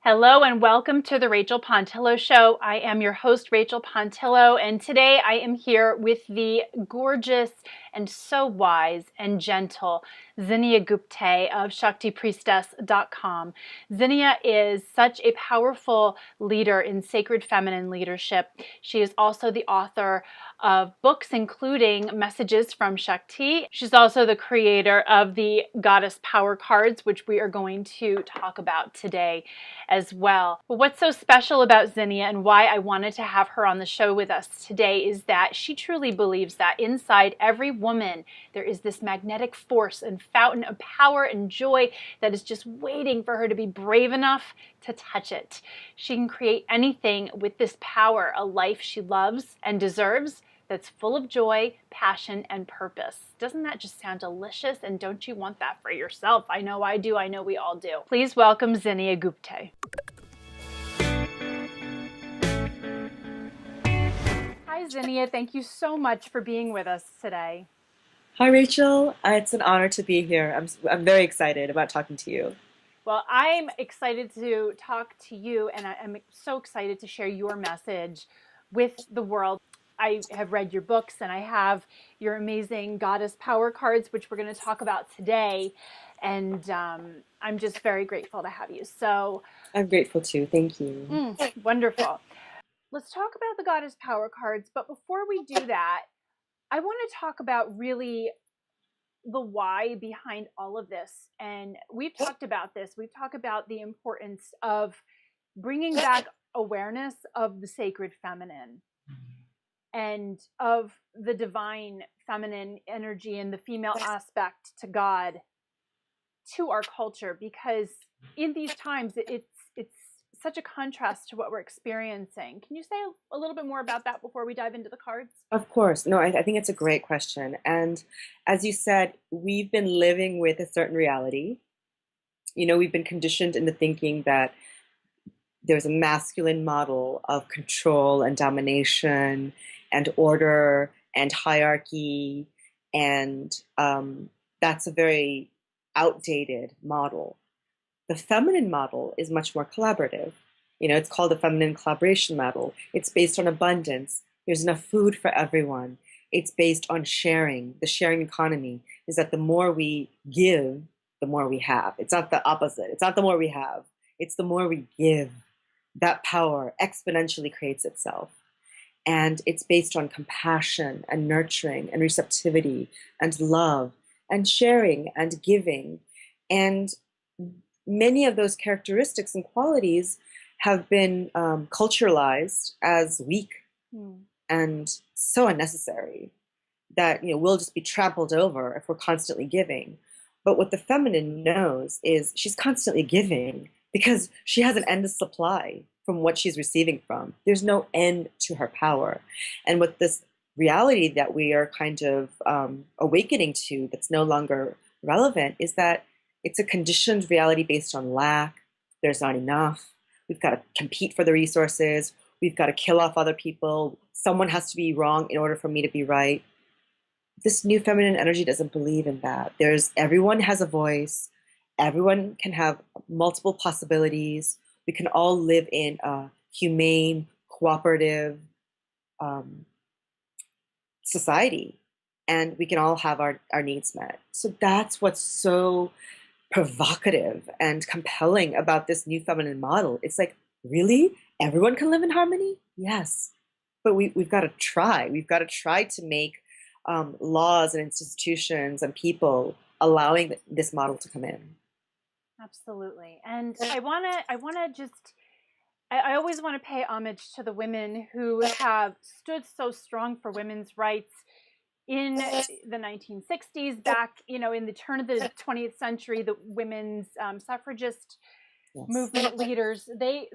Hello and welcome to the Rachel Pontillo Show. I am your host, Rachel Pontillo, and today I am here with the gorgeous and so wise and gentle Zinnia Gupte of ShaktiPriestess.com. Zinnia is such a powerful leader in sacred feminine leadership. She is also the author of books including Messages from Shakti. She's also the creator of the Goddess Power Cards, which we are going to talk about today as well. But what's so special about Zinnia and why I wanted to have her on the show with us today is that she truly believes that inside every woman there is this magnetic force and fountain of power and joy that is just waiting for her to be brave enough to touch it. She can create anything with this power, a life she loves and deserves, that's full of joy, passion, and purpose. Doesn't that just sound delicious? And don't you want that for yourself? I know I do. I know we all do. Please welcome Zinnia Gupte. Hi, Zinnia. Thank you so much for being with us today. Hi, Rachel. It's an honor to be here. I'm very excited about talking to you. Well, I'm excited to talk to you, and I'm so excited to share your message with the world. I have read your books, and I have your amazing Goddess Power Cards, which we're going to talk about today. And I'm just very grateful to have you. So, I'm grateful too. Thank you. wonderful. Let's talk about the Goddess Power Cards. But before we do that, I want to talk about really the why behind all of this. And we've talked about this. We've talked about the importance of bringing back awareness of the sacred feminine and of the divine feminine energy and the female aspect to God to our culture, because in these times it's such a contrast to what we're experiencing. Can you say a little bit more about that before we dive into the cards? Of course. No, I think it's a great question. And as you said, we've been living with a certain reality. We've been conditioned into thinking that there's a masculine model of control and domination and order and hierarchy. And that's a very outdated model. The feminine model is much more collaborative. It's called the feminine collaboration model. It's based on abundance. There's enough food for everyone. It's based on sharing. The sharing economy is that the more we give, the more we have. It's not the opposite. It's not the more we have. It's the more we give. That power exponentially creates itself. And it's based on compassion and nurturing and receptivity and love and sharing and giving. And many of those characteristics and qualities have been culturalized as weak and so unnecessary that we'll just be trampled over if we're constantly giving. But what the feminine knows is she's constantly giving because she has an endless supply from what she's receiving from. There's no end to her power. And with this reality that we are kind of awakening to that's no longer relevant is that it's a conditioned reality based on lack. There's not enough. We've got to compete for the resources. We've got to kill off other people. Someone has to be wrong in order for me to be right. This new feminine energy doesn't believe in that. Everyone has a voice. Everyone can have multiple possibilities. We can all live in a humane, cooperative society, and we can all have our needs met. So that's what's so provocative and compelling about this new feminine model. It's like, really? Everyone can live in harmony? Yes. But we've got to try. We've got to try to make laws and institutions and people allowing this model to come in. Absolutely. And I always want to pay homage to the women who have stood so strong for women's rights in the 1960s, back, in the turn of the 20th century. The women's suffragist movement leaders, they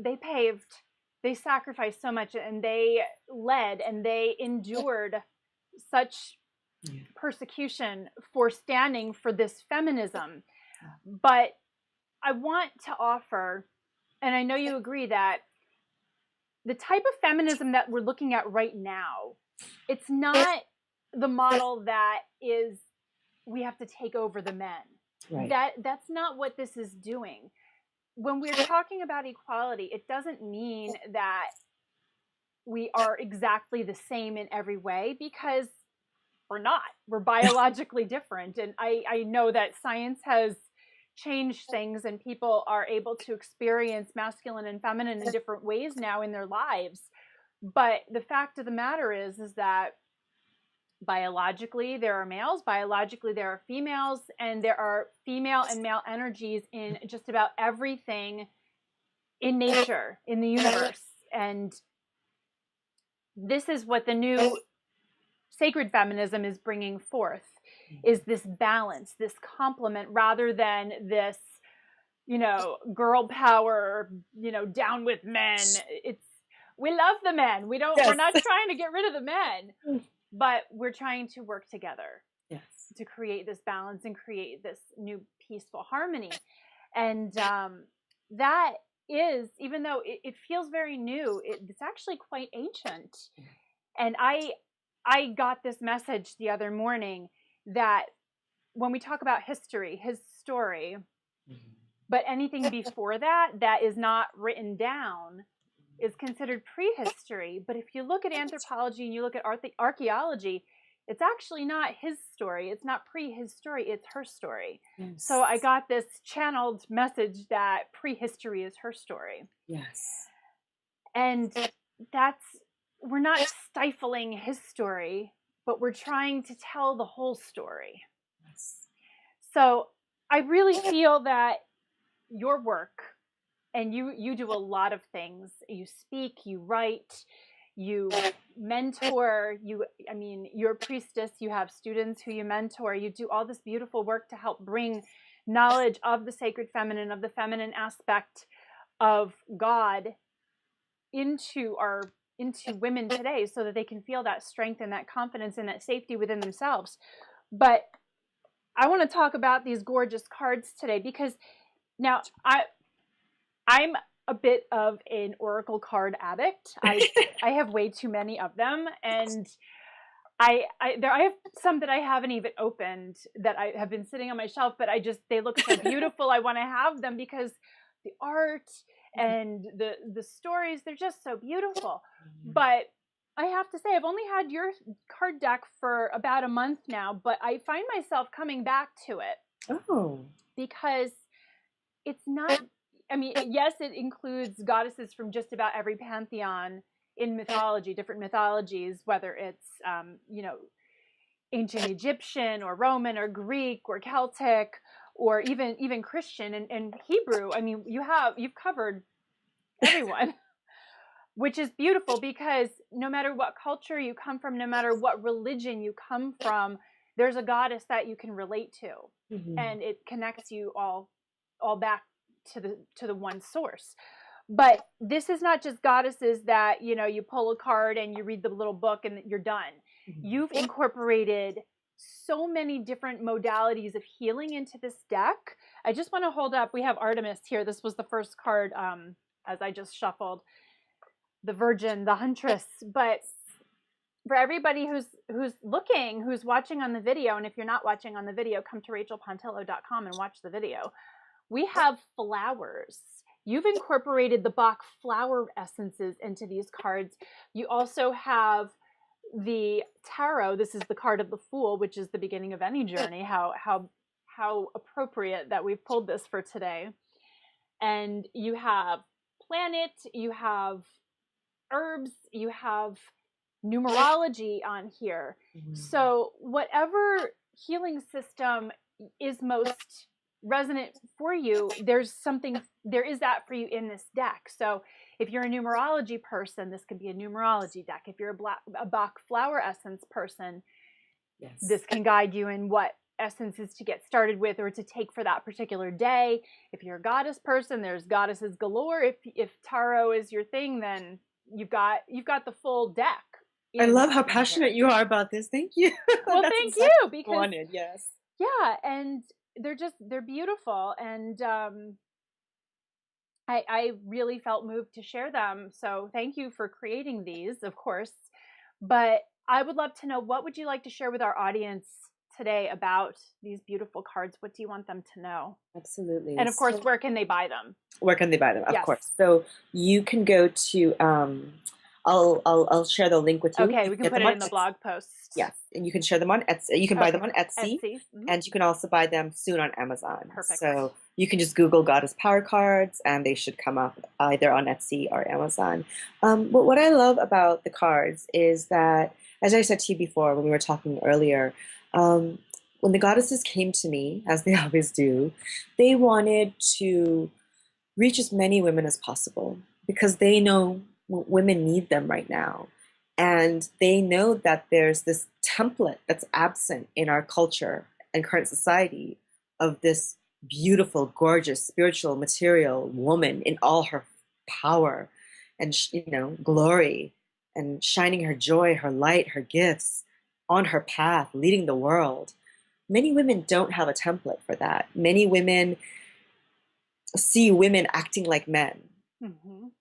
sacrificed so much, and they led and they endured such persecution for standing for this feminism. But I want to offer, and I know you agree, that the type of feminism that we're looking at right now, it's not the model that is, we have to take over the men. Right. That's not what this is doing. when we're talking about equality, it doesn't mean that we are exactly the same in every way, because we're not. We're biologically different. And I know that science has changed things, and people are able to experience masculine and feminine in different ways now in their lives. But the fact of the matter is that biologically there are males, biologically there are females, and there are female and male energies in just about everything in nature, in the universe. And this is what the new sacred feminism is bringing forth, is this balance, this complement, rather than this, girl power, down with men. We love the men. Yes. We're not trying to get rid of the men, but we're trying to work together, Yes, to create this balance and create this new peaceful harmony. And that is, even though it feels very new, it's actually quite ancient. And I got this message the other morning that when we talk about history, his story, but anything before that is not written down is considered prehistory. But if you look at anthropology and you look at archaeology, it's actually not his story. It's not his story. It's her story. yes. So I got this channeled message that prehistory is her story. Yes. And we're not stifling his story, but we're trying to tell the whole story. Yes. So I really feel that your work, and you do a lot of things. You speak, you write, you mentor, you're a priestess, you have students who you mentor, you do all this beautiful work to help bring knowledge of the sacred feminine, of the feminine aspect of God into women today, so that they can feel that strength and that confidence and that safety within themselves. But I want to talk about these gorgeous cards today, because now I'm a bit of an oracle card addict. I have way too many of them, and I have some that I haven't even opened, that I have been sitting on my shelf, but they look so beautiful. I want to have them because the art and the stories, they're just so beautiful. But I have to say, I've only had your card deck for about a month now, but I find myself coming back to it. Oh. Because it's not, yes, it includes goddesses from just about every pantheon in mythology, different mythologies, whether it's, ancient Egyptian or Roman or Greek or Celtic, or even Christian and Hebrew. You've covered everyone, which is beautiful, because no matter what culture you come from, no matter what religion you come from, there's a goddess that you can relate to, and it connects you all back to the one source. But this is not just goddesses that, you pull a card and you read the little book and you're done. You've incorporated so many different modalities of healing into this deck. I just want to hold up, we have Artemis here. This was the first card, as I just shuffled, the Virgin, the Huntress. But for everybody who's watching on the video, and if you're not watching on the video, come to rachelpontillo.com and watch the video. We have flowers. You've incorporated the Bach flower essences into these cards. You also have the tarot. This is the card of the Fool, which is the beginning of any journey. How appropriate that we've pulled this for today. And you have planet, you have herbs, you have numerology on here. So whatever healing system is most resonant for you, there is that for you in this deck. So if you're a numerology person, this could be a numerology deck. If you're a Bach flower essence person, this can guide you in what essences to get started with or to take for that particular day. If you're a goddess person, there's goddesses galore. If tarot is your thing, then you've got the full deck. I love how passionate you are about this. Thank you. Well, thank you, because wanted, yes. Yeah, and they're beautiful, and I really felt moved to share them. So thank you for creating these, of course. But I would love to know, what would you like to share with our audience today about these beautiful cards, what do you want them to know? Absolutely. And of course, So where can they buy them? where can they buy them? Of Yes. course. So you can go to I'll share the link with you. Okay, You we can can get put them it on in the Etsy. blog post. Yes, and you can share them on Etsy. You can buy them Okay, on Etsy, Etsy. and you can also buy them soon on Amazon. Perfect. So you can just Google Goddess Power Cards, and they should come up either on Etsy or Amazon. But what I love about the cards is that, as I said to you before when we were talking earlier, um, when the goddesses came to me, as they always do, they wanted to reach as many women as possible because they know women need them right now. And they know that there's this template that's absent in our culture and current society of this beautiful, gorgeous, spiritual, material woman in all her power and glory, and shining her joy, her light, her gifts on her path, leading the world. Many women don't have a template for that. Many women see women acting like men,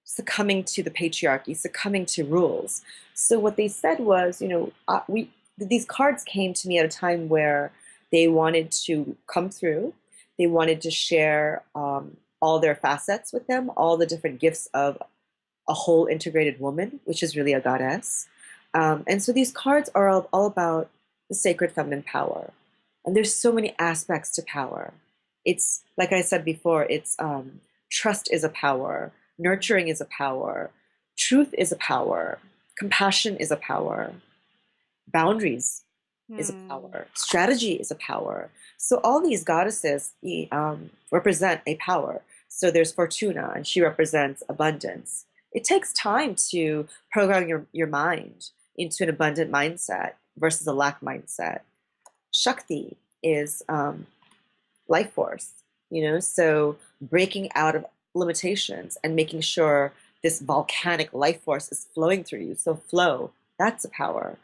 succumbing to the patriarchy, succumbing to rules. So what they said was, we these cards came to me at a time where they wanted to come through. They wanted to share all their facets with them, all the different gifts of a whole integrated woman, which is really a goddess. And so these cards are all about the sacred feminine power. And there's so many aspects to power. It's, like I said before, it's trust is a power, nurturing is a power, truth is a power, compassion is a power, boundaries is a power, strategy is a power. So all these goddesses represent a power. So there's Fortuna, and she represents abundance. It takes time to program your mind into an abundant mindset versus a lack mindset. Shakti is life force, so breaking out of limitations and making sure this volcanic life force is flowing through you. So flow, that's a power.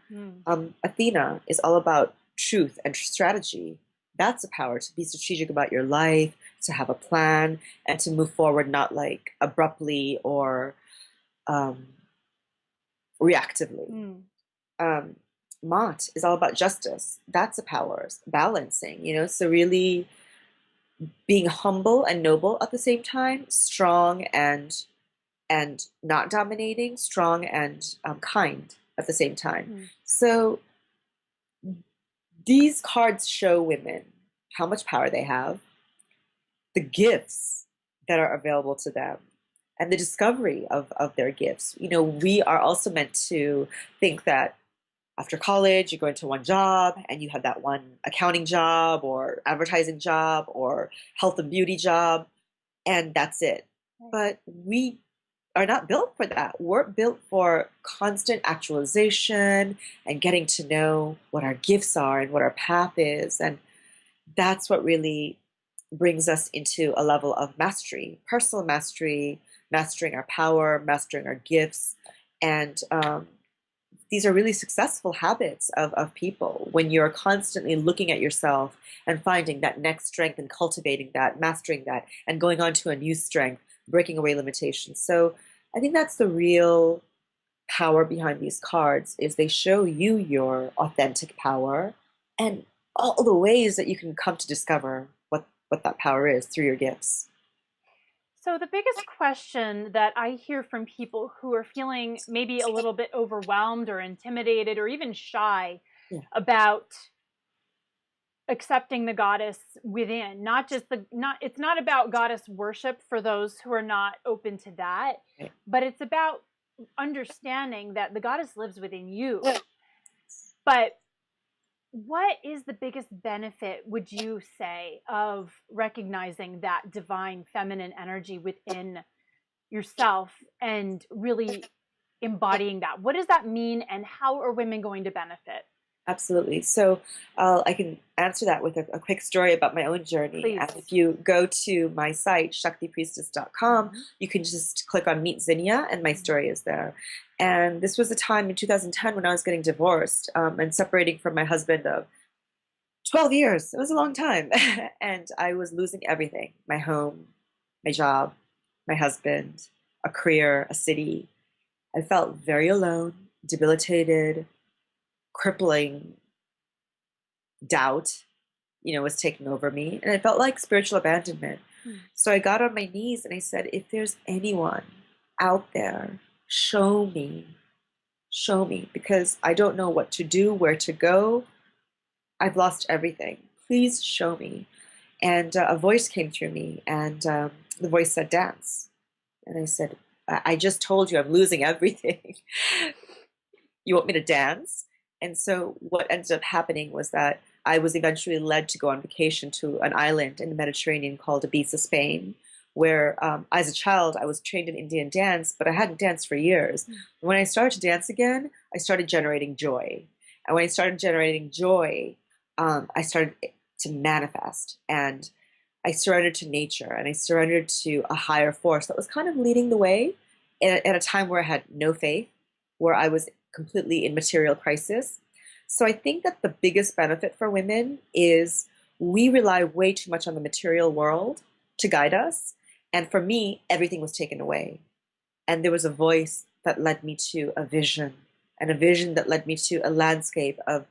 Athena is all about truth and strategy. That's a power, to be strategic about your life, to have a plan, and to move forward not like abruptly or reactively. Mott is all about justice. That's a power, balancing, so really being humble and noble at the same time, strong and not dominating, strong and kind at the same time. So these cards show women how much power they have, the gifts that are available to them, and the discovery of their gifts. We are also meant to think that after college, you go into one job and you have that one accounting job or advertising job or health and beauty job, and that's it. But we are not built for that. We're built for constant actualization and getting to know what our gifts are and what our path is. And that's what really brings us into a level of mastery, personal mastery, mastering our power, mastering our gifts. And these are really successful habits of people when you're constantly looking at yourself and finding that next strength and cultivating that, mastering that, and going on to a new strength, breaking away limitations. So I think that's the real power behind these cards, is they show you your authentic power and all the ways that you can come to discover what that power is through your gifts. So the biggest question that I hear from people who are feeling maybe a little bit overwhelmed or intimidated or even shy about accepting the goddess within, it's not about goddess worship for those who are not open to that, but it's about understanding that the goddess lives within you. But what is the biggest benefit, would you say, of recognizing that divine feminine energy within yourself and really embodying that? What does that mean, and how are women going to benefit? Absolutely. So I can answer that with a quick story about my own journey. Please. And if you go to my site, shaktipriestess.com, you can just click on Meet Zinnia, and my story is there. And this was a time in 2010 when I was getting divorced and separating from my husband of 12 years. It was a long time. And I was losing everything: my home, my job, my husband, a career, a city. I felt very alone, debilitated, crippling, doubt, was taking over me. And it felt like spiritual abandonment. Mm. So I got on my knees and I said, if there's anyone out there, show me, because I don't know what to do, where to go. I've lost everything. Please show me. And a voice came through me, and the voice said, dance. And I said, I just told you I'm losing everything. You want me to dance? And so what ended up happening was that I was eventually led to go on vacation to an island in the Mediterranean called Ibiza, Spain, where as a child I was trained in Indian dance, but I hadn't danced for years. Mm. When I started to dance again, I started generating joy. And when I started generating joy, I started to manifest. And I surrendered to nature, and I surrendered to a higher force that was kind of leading the way at a time where I had no faith, where I was completely in material crisis. So I think that the biggest benefit for women is we rely way too much on the material world to guide us. And for me, everything was taken away. And there was a voice that led me to a vision, and a vision that led me to a landscape of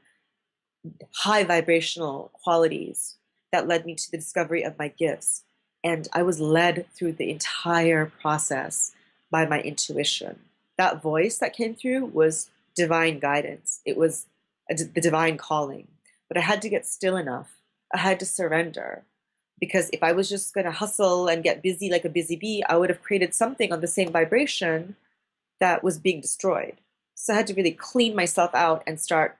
high vibrational qualities that led me to the discovery of my gifts. And I was led through the entire process by my intuition. That voice that came through was divine guidance. It was the divine calling. But I had to get still enough. I had to surrender. Because if I was just going to hustle and get busy like a busy bee, I would have created something on the same vibration that was being destroyed. So I had to really clean myself out and start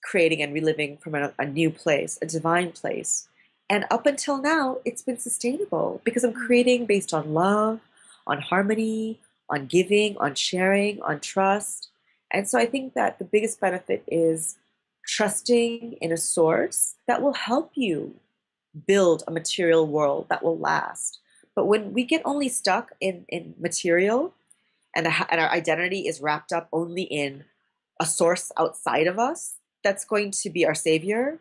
creating and reliving from a new place, a divine place. And up until now, it's been sustainable because I'm creating based on love, on harmony, on giving, on sharing, on trust. And so I think that the biggest benefit is trusting in a source that will help you build a material world that will last. But when we get only stuck in material, and our identity is wrapped up only in a source outside of us that's going to be our savior,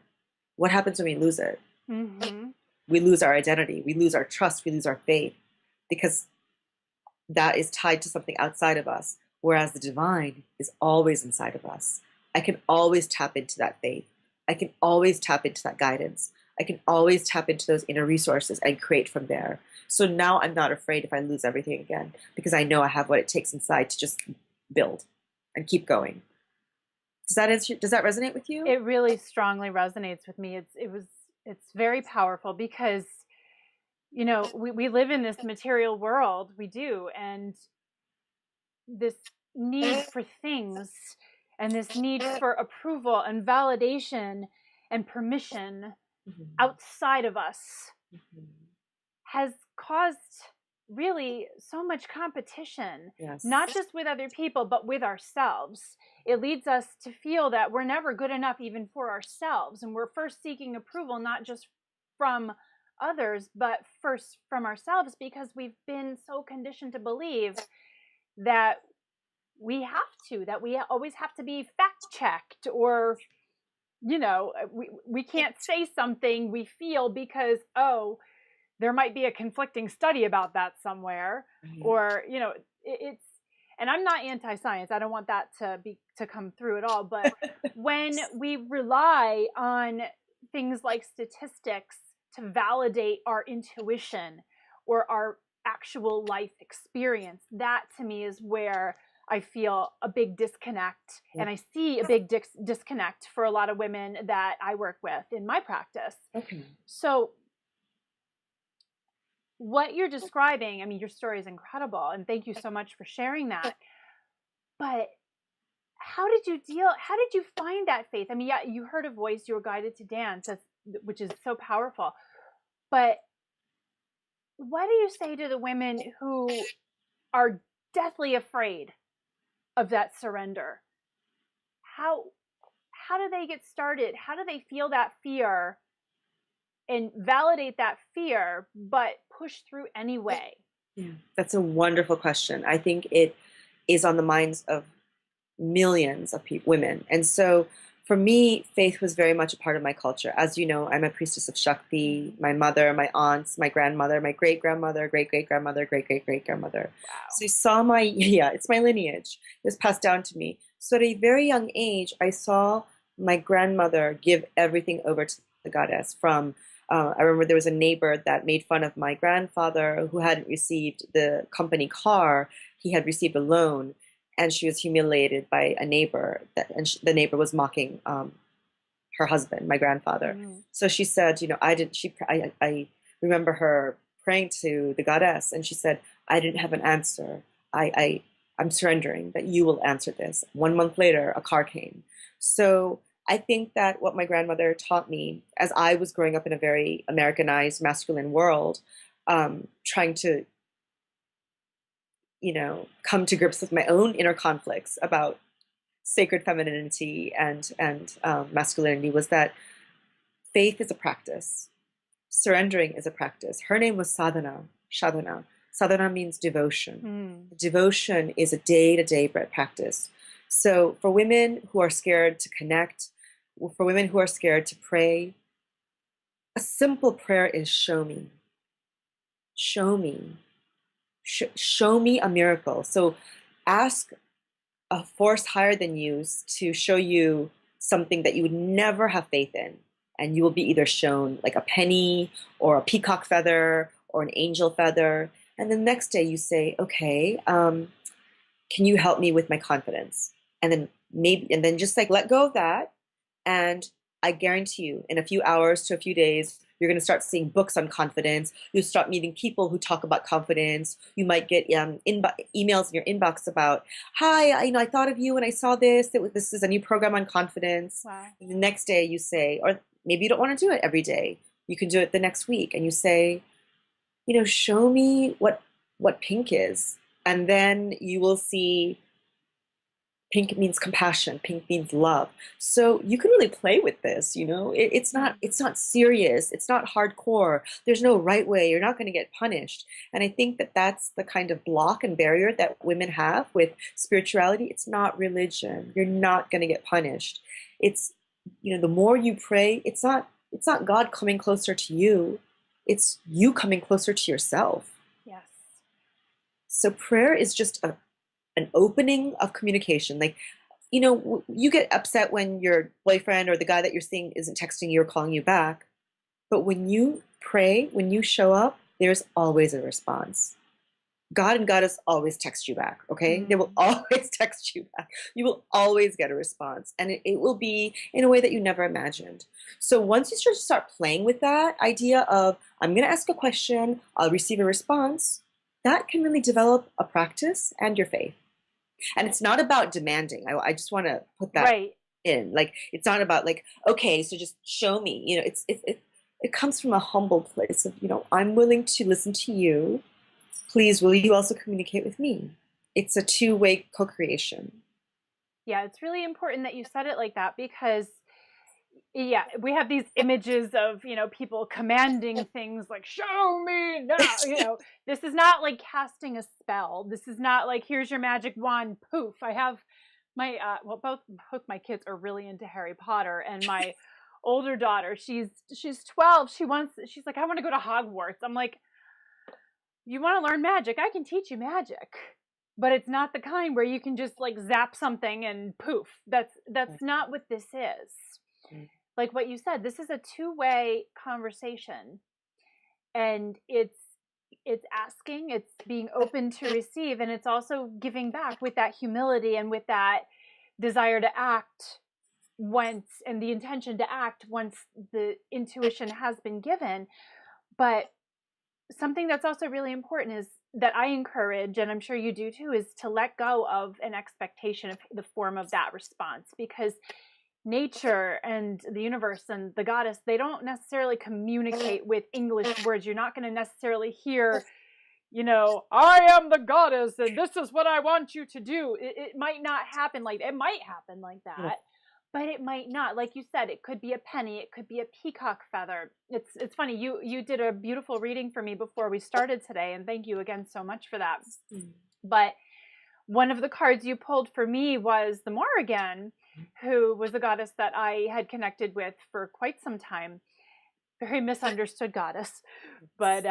what happens when we lose it? Mm-hmm. We lose our identity, we lose our trust, we lose our faith, because that is tied to something outside of us, whereas the divine is always inside of us. I can always tap into that faith. I can always tap into that guidance. I can always tap into those inner resources and create from there. So now I'm not afraid if I lose everything again, because I know I have what it takes inside to just build and keep going. Does that resonate with you? It really strongly resonates with me. It's very powerful because we live in this material world, we do, and this need for things and this need for approval and validation and permission Mhm. outside of us Mhm. has caused really so much competition, Yes. not just with other people, but with ourselves. It leads us to feel that we're never good enough even for ourselves. And we're first seeking approval, not just from others, but first from ourselves, because we've been so conditioned to believe that that we always have to be fact checked, or we can't say something we feel because, oh, there might be a conflicting study about that somewhere, Right. or it's, and I'm not anti-science, I don't want that to come through at all, but when we rely on things like statistics to validate our intuition or our actual life experience, that to me is where I feel a big disconnect, Yeah. and I see a big disconnect for a lot of women that I work with in my practice. Okay. So what you're describing, I mean, your story is incredible, and thank you so much for sharing that. But how did you find that faith? I mean, yeah, you heard a voice, you were guided to dance, which is so powerful. But what do you say to the women who are deathly afraid of that surrender? How how do they get started? How do they feel that fear and validate that fear, but push through anyway? Yeah, that's a wonderful question. I think it is on the minds of millions of women. And so for me, faith was very much a part of my culture. As you know, I'm a priestess of Shakti. My mother, my aunts, my grandmother, my great grandmother, great great grandmother, great great great grandmother. Wow. So I saw yeah, it's my lineage. It was passed down to me. So at a very young age, I saw my grandmother give everything over to the goddess. From I remember there was a neighbor that made fun of my grandfather who hadn't received the company car. He had received a loan, and she was humiliated by a neighbor. The neighbor was mocking her husband, my grandfather. Mm. So she said, I didn't. I remember her praying to the goddess, and she said, I didn't have an answer. I'm surrendering that you will answer this. 1 month later, a car came. So I think that what my grandmother taught me as I was growing up in a very Americanized masculine world, trying to, come to grips with my own inner conflicts about sacred femininity and masculinity, was that faith is a practice. Surrendering is a practice. Her name was Sadhana. Sadhana means devotion. Mm. Devotion is a day-to-day practice. So for women who are scared to connect, for women who are scared to pray, a simple prayer is show me. Show me. Show me a miracle. So ask a force higher than you to show you something that you would never have faith in. And you will be either shown like a penny or a peacock feather or an angel feather. And the next day you say, okay, can you help me with my confidence? And then just like let go of that. And I guarantee you, in a few hours to a few days, you're going to start seeing books on confidence. You'll start meeting people who talk about confidence. You might get emails in your inbox about, "Hi, I thought of you and I saw this. This is a new program on confidence." Wow. And the next day, you say, or maybe you don't want to do it every day. You can do it the next week, and you say, "Show me what pink is," and then you will see. Pink means compassion. Pink means love. So you can really play with this. It's not Mm. it's not serious. It's not hardcore. There's no right way. You're not going to get punished. And I think that that's the kind of block and barrier that women have with spirituality. It's not religion. You're not going to get punished. It's the more you pray, it's not God coming closer to you. It's you coming closer to yourself. Yes. So prayer is just an opening of communication. Like, you get upset when your boyfriend or the guy that you're seeing isn't texting you or calling you back. But when you pray, when you show up, there's always a response. God and Goddess always text you back, okay? They will Mm. always text you back. You will always get a response. And it will be in a way that you never imagined. So once you start playing with that idea of, I'm going to ask a question, I'll receive a response, that can really develop a practice and your faith. And it's not about demanding. I just want to put that Right. in. Like, it's not about like, okay, so just show me. It comes from a humble place of, I'm willing to listen to you. Please, will you also communicate with me? It's a two-way co-creation. Yeah, it's really important that you said it like that because yeah, we have these images of, people commanding things like, show me now, this is not like casting a spell. This is not like, here's your magic wand, poof. I have my, both my kids are really into Harry Potter, and my older daughter, she's 12. She's like, I want to go to Hogwarts. I'm like, you want to learn magic? I can teach you magic. But it's not the kind where you can just like zap something and poof. That's not what this is. Like what you said, this is a two-way conversation, and it's asking, it's being open to receive, and it's also giving back with that humility and with that desire to act once, and the intention to act once the intuition has been given. But something that's also really important is that I encourage, and I'm sure you do too, is to let go of an expectation of the form of that response, because nature and the universe and the goddess, they don't necessarily communicate with English words. You're not going to necessarily hear, I am the goddess and this is what I want you to do. It might not happen like, it might happen like that, but it might not. Like you said, it could be a penny, it could be a peacock feather. It's funny, you did a beautiful reading for me before we started today, and thank you again so much for that. But one of the cards you pulled for me was the Morrigan, who was a goddess that I had connected with for quite some time. Very misunderstood goddess, but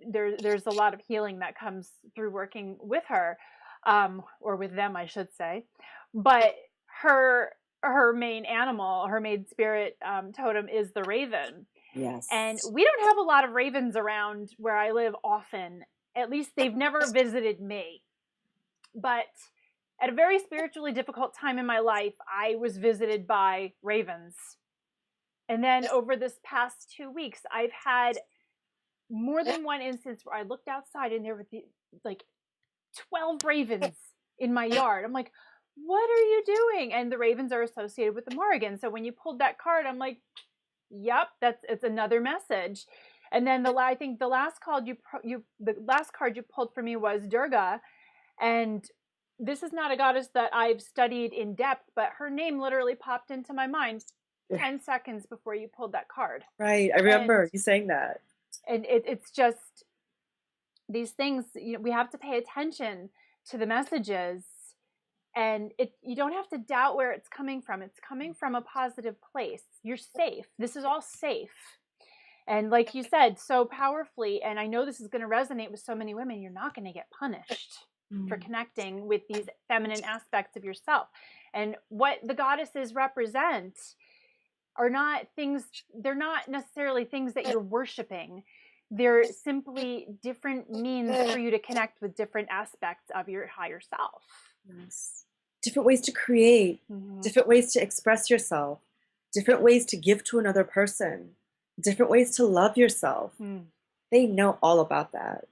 there's a lot of healing that comes through working with her, or with them, I should say. But her her main animal, her main spirit totem is the raven. Yes. And we don't have a lot of ravens around where I live often. At least they've never visited me. But at a very spiritually difficult time in my life, I was visited by ravens. And then over this past 2 weeks, I've had more than one instance where I looked outside and there were like 12 ravens in my yard. I'm like, what are you doing? And the ravens are associated with the Morrigan. So when you pulled that card, I'm like, yep, it's another message. And then I think the last card you pulled for me was Durga, and this is not a goddess that I've studied in depth, but her name literally popped into my mind 10 seconds before you pulled that card. Right, I remember you saying that. And it's just these things, we have to pay attention to the messages, and you don't have to doubt where it's coming from. It's coming from a positive place. You're safe. This is all safe. And like you said so powerfully, and I know this is going to resonate with so many women, you're not going to get punished for connecting with these feminine aspects of yourself. And what the goddesses represent are not things, they're not necessarily things that you're worshiping. They're simply different means for you to connect with different aspects of your higher self. Yes. Different ways to create, different ways to express yourself, different ways to give to another person, different ways to love yourself. They know all about that.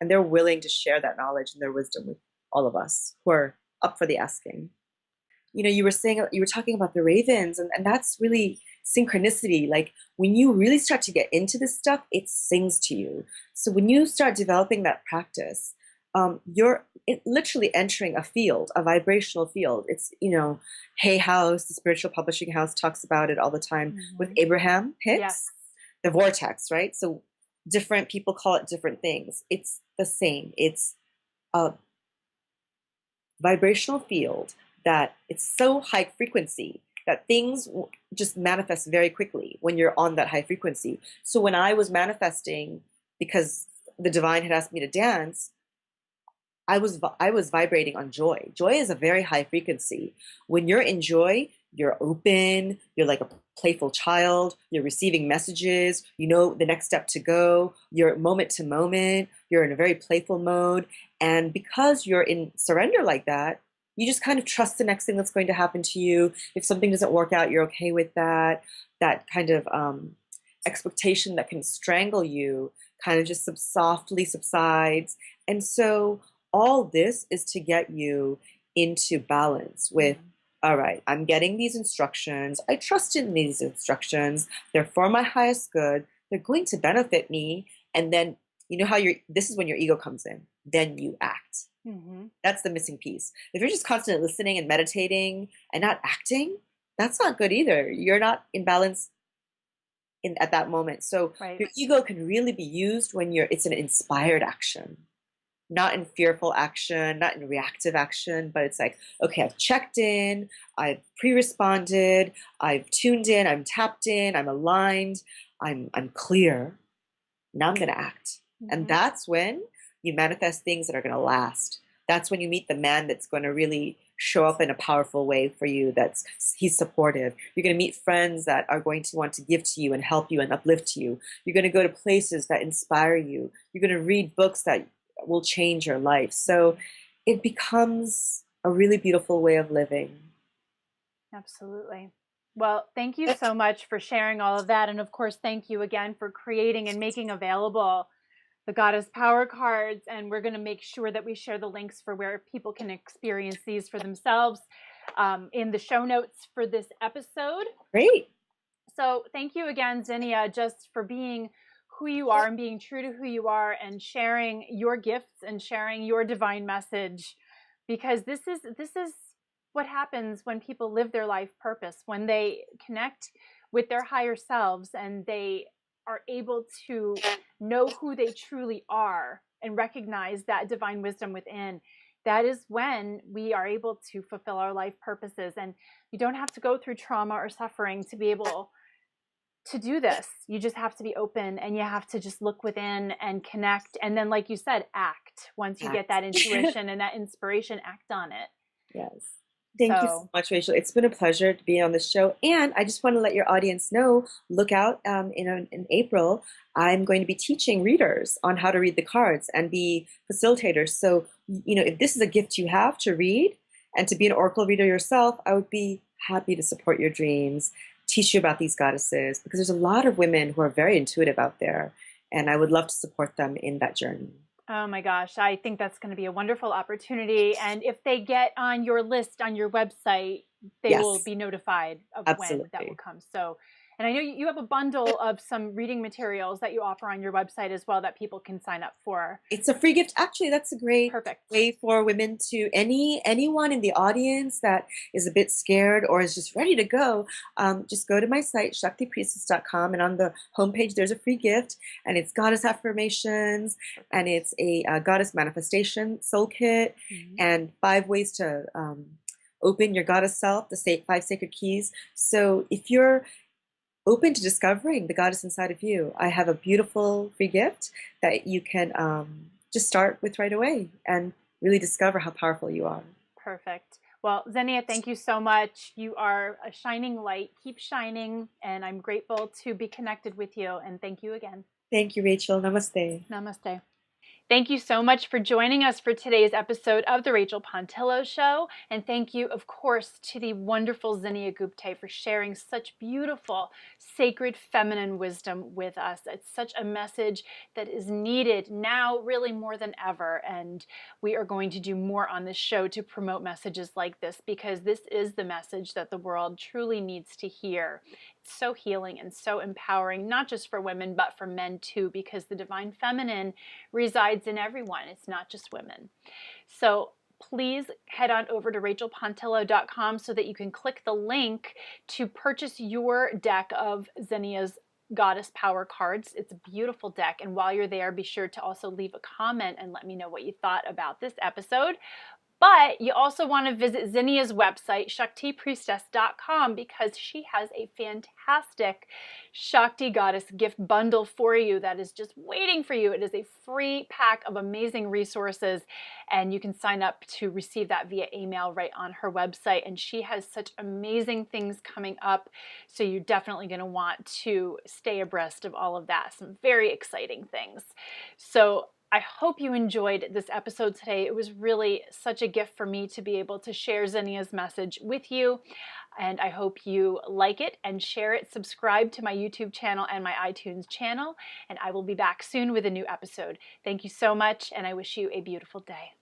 And they're willing to share that knowledge and their wisdom with all of us who are up for the asking. You were talking about the ravens, and that's really synchronicity. Like when you really start to get into this stuff, it sings to you. So when you start developing that practice, you're literally entering a field, a vibrational field. It's, Hay House, the spiritual publishing house, talks about it all the time with Abraham Hicks, the vortex, right? So different people call it different things. It's the same. It's a vibrational field that it's so high frequency that things just manifest very quickly when you're on that high frequency. So when I was manifesting, because the divine had asked me to dance, I was vibrating on joy. Joy is a very high frequency. When you're in joy, you're open, you're like a playful child, you're receiving messages, you know the next step to go, you're moment to moment, you're in a very playful mode. And because you're in surrender like that, you just kind of trust the next thing that's going to happen to you. If something doesn't work out, you're okay with that. That kind of expectation that can strangle you kind of just softly subsides. And so all this is to get you into balance with, all right, I'm getting these instructions. I trust in these instructions. They're for my highest good. They're going to benefit me. And then, this is when your ego comes in. Then you act. That's the missing piece. If you're just constantly listening and meditating and not acting, that's not good either. You're not in balance at that moment. So your ego can really be used when it's an inspired action, not in fearful action, not in reactive action, but it's like, okay, I've checked in, I've pre-responded, I've tuned in, I'm tapped in, I'm aligned, I'm clear. Now I'm going to act. And that's when you manifest things that are going to last. That's when you meet the man that's going to really show up in a powerful way for you. He's supportive. You're going to meet friends that are going to want to give to you and help you and uplift you. You're going to go to places that inspire you. You're going to read books that will change your life. So it becomes a really beautiful way of living. Absolutely. Well, thank you so much for sharing all of that. And of course, thank you again for creating and making available the Goddess Power Cards. And we're going to make sure that we share the links for where people can experience these for themselves in the show notes for this episode. Great. So thank you again, Zinnia, just for being who you are and being true to who you are and sharing your gifts and sharing your divine message, because this is what happens when people live their life purpose, when they connect with their higher selves and they are able to know who they truly are and recognize that divine wisdom within. That is when we are able to fulfill our life purposes. And you don't have to go through trauma or suffering to be able to do this. You just have to be open, and you have to just look within and connect. And then, like you said, act. Once you get that intuition and that inspiration, act on it. Yes. Thank you so So much, Rachel. It's been a pleasure to be on the show. And I just want to let your audience know, look out in April. I'm going to be teaching readers on how to read the cards and be facilitators. So, if this is a gift you have to read and to be an oracle reader yourself, I would be happy to support your dreams, teach you about these goddesses, because there's a lot of women who are very intuitive out there, and I would love to support them in that journey. oh my gosh, I think that's going to be a wonderful opportunity. And if they get on your list on your website, they will Yes, be notified of when that will absolutely. come. So, and I know you have a bundle of some reading materials that you offer on your website as well that people can sign up for. It's a free gift. Actually, that's a great Perfect. way for women to anyone in the audience that is a bit scared or is just ready to go. Just go to my site, shaktipriestess.com, and on the homepage there's a free gift, and it's goddess affirmations, and it's a goddess manifestation soul kit, Mhm. and 5 ways to open your goddess self, the 5 sacred keys. So if you're open to discovering the goddess inside of you, I have a beautiful free gift that you can just start with right away and really discover how powerful you are. Perfect. Well, Zinnia, thank you so much. You are a shining light. Keep shining. And I'm grateful to be connected with you. And thank you again. Thank you, Rachel. Namaste. Namaste. Thank you so much for joining us for today's episode of The Rachel Pontillo Show. And thank you, of course, to the wonderful Zinnia Gupte for sharing such beautiful, sacred feminine wisdom with us. It's such a message that is needed now, really more than ever. And we are going to do more on this show to promote messages like this because this is the message that the world truly needs to hear. It's so healing and so empowering, not just for women, but for men too, because the divine feminine resides in everyone. It's not just women. So please head on over to rachelpontillo.com so that you can click the link to purchase your deck of Zinnia's Goddess Power cards. It's a beautiful deck. And while you're there, be sure to also leave a comment and let me know what you thought about this episode. But you also want to visit Zinnia's website, shaktipriestess.com, because she has a fantastic Shakti Goddess gift bundle for you that is just waiting for you. It is a free pack of amazing resources, and you can sign up to receive that via email right on her website. And she has such amazing things coming up, so you're definitely going to want to stay abreast of all of that. Some very exciting things. So I hope you enjoyed this episode today. It was really such a gift for me to be able to share Zinnia's message with you. And I hope you like it and share it. Subscribe to my YouTube channel and my iTunes channel. And I will be back soon with a new episode. Thank you so much, and I wish you a beautiful day.